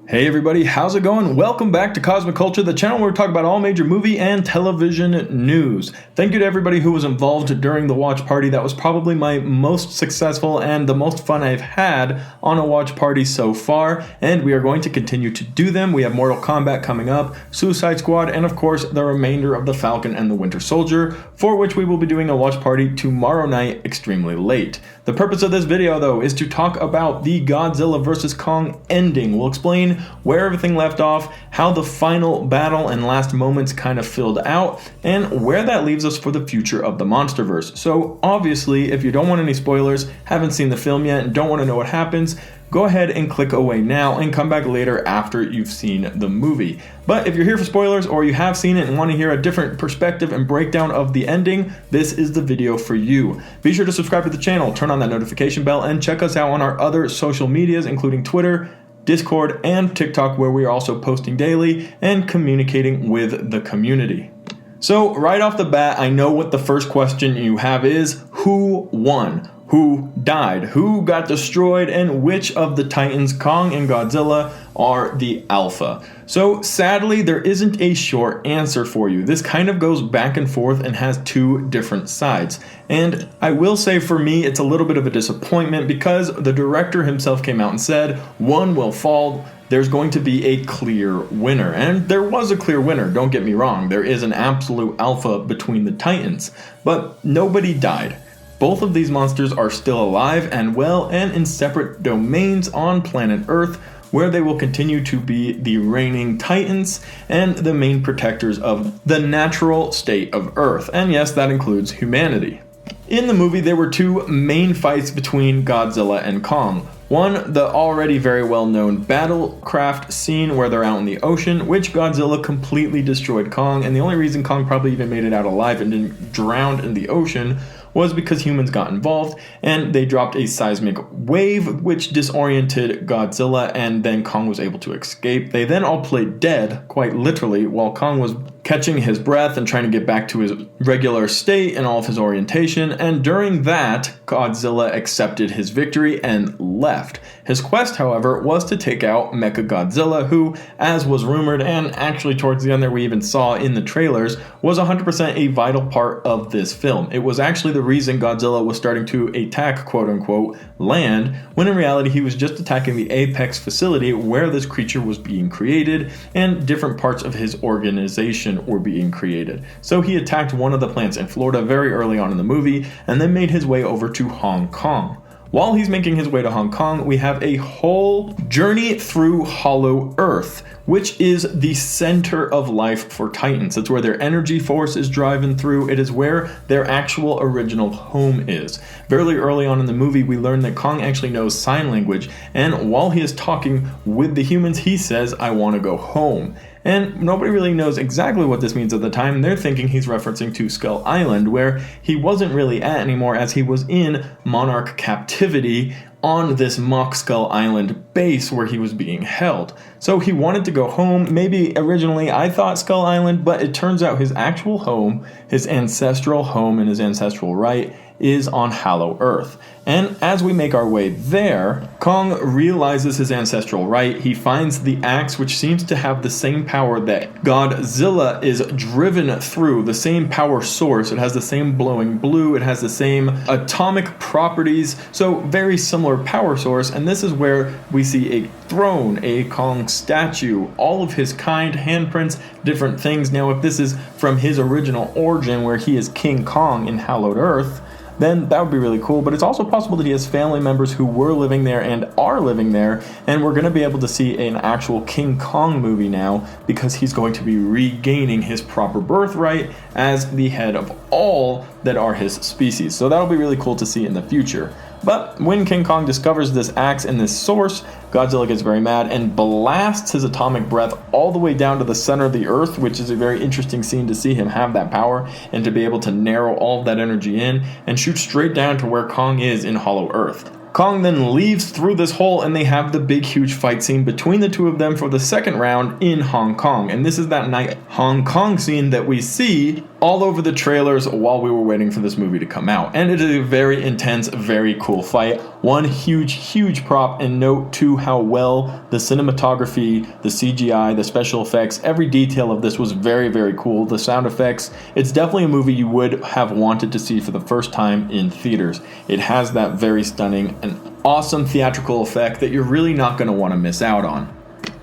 Hey everybody, how's it going? Welcome back to Cosmic Culture, the channel where we talk about all major movie and television news. Thank you to everybody who was involved during the watch party. That was probably my most successful and the most fun I've had on a watch party so far, and we are going to continue to do them. We have Mortal Kombat coming up, Suicide Squad, and of course the remainder of The Falcon and the Winter Soldier, for which we will be doing a watch party tomorrow night extremely late. The purpose of this video though is to talk about the Godzilla vs. Kong ending. We'll explain where everything left off, how the final battle and last moments kind of filled out, and where that leaves us for the future of the Monsterverse. So obviously, if you don't want any spoilers, haven't seen the film yet, and don't want to know what happens, go ahead and click away now and come back later after you've seen the movie. But if you're here for spoilers or you have seen it and want to hear a different perspective and breakdown of the ending, this is the video for you. Be sure to subscribe to the channel, turn on that notification bell, and check us out on our other social medias, including Twitter, Discord, and TikTok, where we are also posting daily and communicating with the community. So right off the bat, I know what the first question you have is: who won? Who died? Who got destroyed? And which of the Titans, Kong and Godzilla, are the alpha? So sadly, there isn't a short answer for you. This kind of goes back and forth and has two different sides. And I will say for me, it's a little bit of a disappointment because the director himself came out and said, one will fall, there's going to be a clear winner. And there was a clear winner, don't get me wrong. There is an absolute alpha between the Titans, but nobody died. Both of these monsters are still alive and well, and in separate domains on planet Earth, where they will continue to be the reigning titans and the main protectors of the natural state of Earth. And yes, that includes humanity. In the movie, there were two main fights between Godzilla and Kong. One, the already very well-known battlecraft scene where they're out in the ocean, which Godzilla completely destroyed Kong, and the only reason Kong probably even made it out alive and didn't drown in the ocean was because humans got involved and they dropped a seismic wave which disoriented Godzilla, and then Kong was able to escape. They then all played dead, quite literally, while Kong was catching his breath and trying to get back to his regular state and all of his orientation, and during that, Godzilla accepted his victory and left. His quest, however, was to take out Mechagodzilla, who, as was rumored, and actually towards the end there we even saw in the trailers, was 100% a vital part of this film. It was actually the reason Godzilla was starting to attack, quote-unquote, land, when in reality he was just attacking the apex facility where this creature was being created, and different parts of his organization were being created. So he attacked one of the plants in Florida very early on in the movie, and then made his way over to Hong Kong. While he's making his way to Hong Kong, we have a whole journey through Hollow Earth, which is the center of life for Titans. It's where their energy force is driving through. It is where their actual original home is. Very early on in the movie, we learn that Kong actually knows sign language, and while he is talking with the humans, he says, "I want to go home." And nobody really knows exactly what this means at the time. They're thinking he's referencing to Skull Island, where he wasn't really at anymore, as he was in Monarch captivity on this mock Skull Island base where he was being held. So he wanted to go home. Maybe originally I thought Skull Island, but it turns out his actual home, his ancestral home and his ancestral right, is on Hollow Earth. And as we make our way there, Kong realizes his ancestral right. He finds the axe, which seems to have the same power that Godzilla is driven through, the same power source. It has the same glowing blue, it has the same atomic properties, so very similar power source. And this is where we see a throne, a Kong statue, all of his kind, handprints, different things. Now, if this is from his original origin, where he is King Kong in Hallowed Earth, then that would be really cool. But it's also possible that he has family members who were living there and are living there, and we're going to be able to see an actual King Kong movie now, because he's going to be regaining his proper birthright as the head of all that are his species. So that'll be really cool to see in the future. But when King Kong discovers this axe and this source, Godzilla gets very mad and blasts his atomic breath all the way down to the center of the earth, which is a very interesting scene to see him have that power and to be able to narrow all of that energy in and shoot straight down to where Kong is in Hollow Earth. Kong then leaves through this hole and they have the big huge fight scene between the two of them for the second round in Hong Kong. And this is that night Hong Kong scene that we see all over the trailers while we were waiting for this movie to come out. And it is a very intense, very cool fight. One huge prop, and note to how well the cinematography, the CGI, the special effects, every detail of this was very cool. The sound effects, it's definitely a movie you would have wanted to see for the first time in theaters. It has that very stunning and awesome theatrical effect that you're really not going to want to miss out on.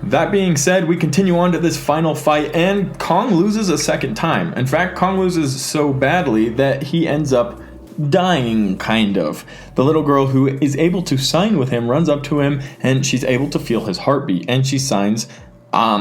That being said, we continue on to this final fight, and Kong loses a second time. In fact, Kong loses so badly that he ends up dying, kind of. The little girl who is able to sign with him runs up to him, and she's able to feel his heartbeat, and she signs,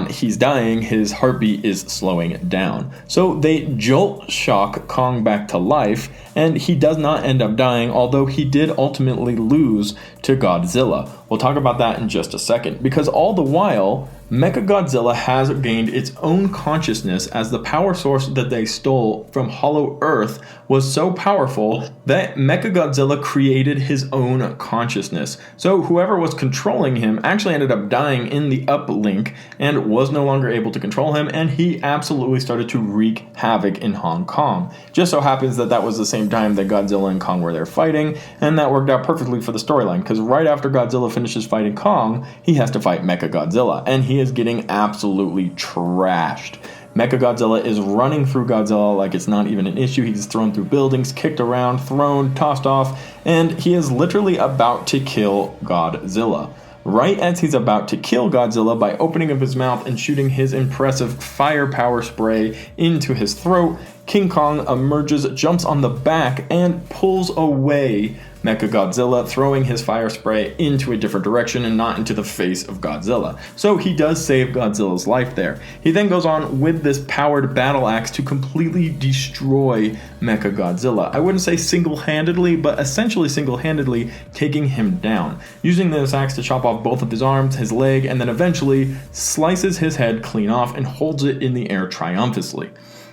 he's dying, his heartbeat is slowing down. So they jolt shock Kong back to life, and he does not end up dying, although he did ultimately lose to Godzilla. We'll talk about that in just a second, because all the while, Mechagodzilla has gained its own consciousness, as the power source that they stole from Hollow Earth was so powerful that Mechagodzilla created his own consciousness. So whoever was controlling him actually ended up dying in the uplink and was no longer able to control him, and he absolutely started to wreak havoc in Hong Kong. Just so happens that that was the same time that Godzilla and Kong were there fighting, and that worked out perfectly for the storyline, because right after Godzilla finishes fighting Kong, he has to fight Mechagodzilla, and he is getting absolutely trashed. Mechagodzilla is running through Godzilla like it's not even an issue. He's thrown through buildings, kicked around, thrown, tossed off, and he is literally about to kill Godzilla. Right as he's about to kill Godzilla by opening up his mouth and shooting his impressive firepower spray into his throat, King Kong emerges, jumps on the back, and pulls away Mechagodzilla, throwing his fire spray into a different direction and not into the face of Godzilla. So he does save Godzilla's life there. He then goes on with this powered battle axe to completely destroy Mechagodzilla. I wouldn't say single-handedly, but essentially single-handedly taking him down, using this axe to chop off both of his arms, his leg, and then eventually slices his head clean off and holds it in the air triumphantly.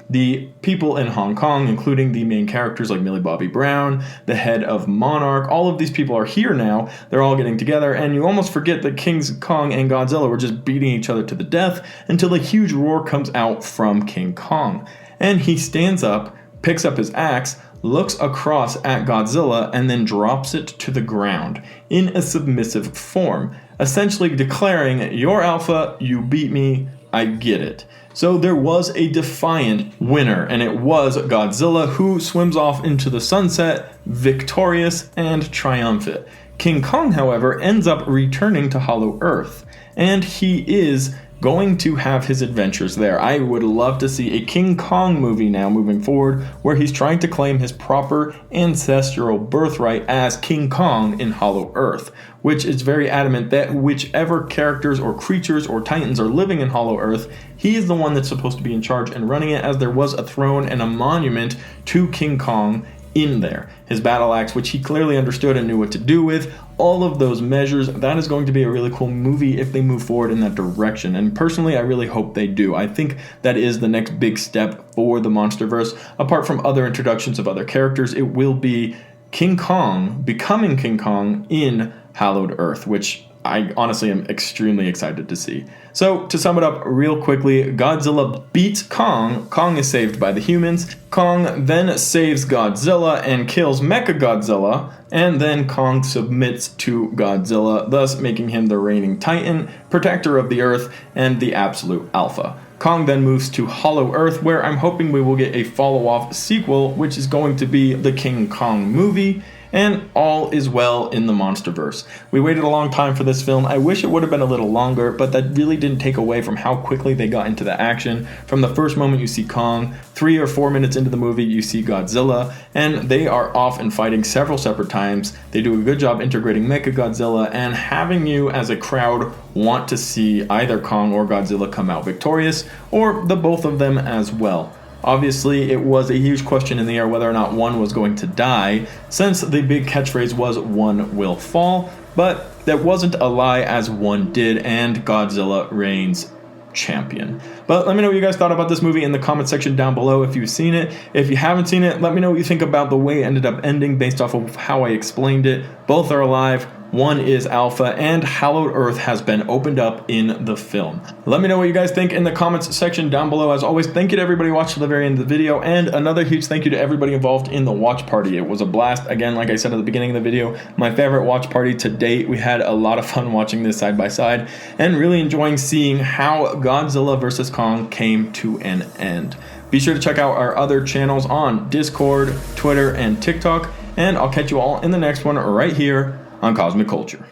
The people in Hong Kong, including the main characters like Millie Bobby Brown, the head of Monarch, all of these people are here now. They're all getting together, and you almost forget that King Kong and Godzilla were just beating each other to the death until a huge roar comes out from King Kong. And he stands up, picks up his axe, looks across at Godzilla, and then drops it to the ground in a submissive form, essentially declaring, "You're alpha, you beat me, I get it." So there was a defiant winner, and it was Godzilla, who swims off into the sunset, victorious and triumphant. King Kong, however, ends up returning to Hollow Earth, and he is going to have his adventures there. I would love to see a King Kong movie now moving forward, where he's trying to claim his proper ancestral birthright as King Kong in Hollow Earth, which is very adamant that whichever characters or creatures or titans are living in Hollow Earth, he is the one that's supposed to be in charge and running it, as there was a throne and a monument to King Kong in there. His battle axe, which he clearly understood and knew what to do with, all of those measures, that is going to be a really cool movie if they move forward in that direction. And personally, I really hope they do. I think that is the next big step for the MonsterVerse. Apart from other introductions of other characters, it will be King Kong becoming King Kong in Hallowed Earth, which I honestly am extremely excited to see. So, to sum it up real quickly, Godzilla beats Kong. Kong is saved by the humans. Kong then saves Godzilla and kills Mechagodzilla. And then Kong submits to Godzilla, thus making him the reigning titan, protector of the Earth, and the absolute alpha. Kong then moves to Hollow Earth, where I'm hoping we will get a follow-off sequel, which is going to be the King Kong movie. And all is well in the MonsterVerse. We waited a long time for this film. I wish it would have been a little longer, but that really didn't take away from how quickly they got into the action. From the first moment you see Kong, 3 or 4 minutes into the movie you see Godzilla, and they are off and fighting several separate times. They do a good job integrating Mechagodzilla and having you as a crowd want to see either Kong or Godzilla come out victorious, or the both of them as well. Obviously, it was a huge question in the air whether or not one was going to die, since the big catchphrase was "one will fall," but that wasn't a lie, as one did, and Godzilla reigns champion. But let me know what you guys thought about this movie in the comment section down below if you've seen it. If you haven't seen it, let me know what you think about the way it ended up ending based off of how I explained it. Both are alive. One is Alpha, and Hallowed Earth has been opened up in the film. Let me know what you guys think in the comments section down below. As always, thank you to everybody watching to the very end of the video, and another huge thank you to everybody involved in the watch party. It was a blast. Again, like I said at the beginning of the video, my favorite watch party to date. We had a lot of fun watching this side by side, and really enjoying seeing how Godzilla vs. Kong came to an end. Be sure to check out our other channels on Discord, Twitter, and TikTok, and I'll catch you all in the next one right here on Cosmic Culture.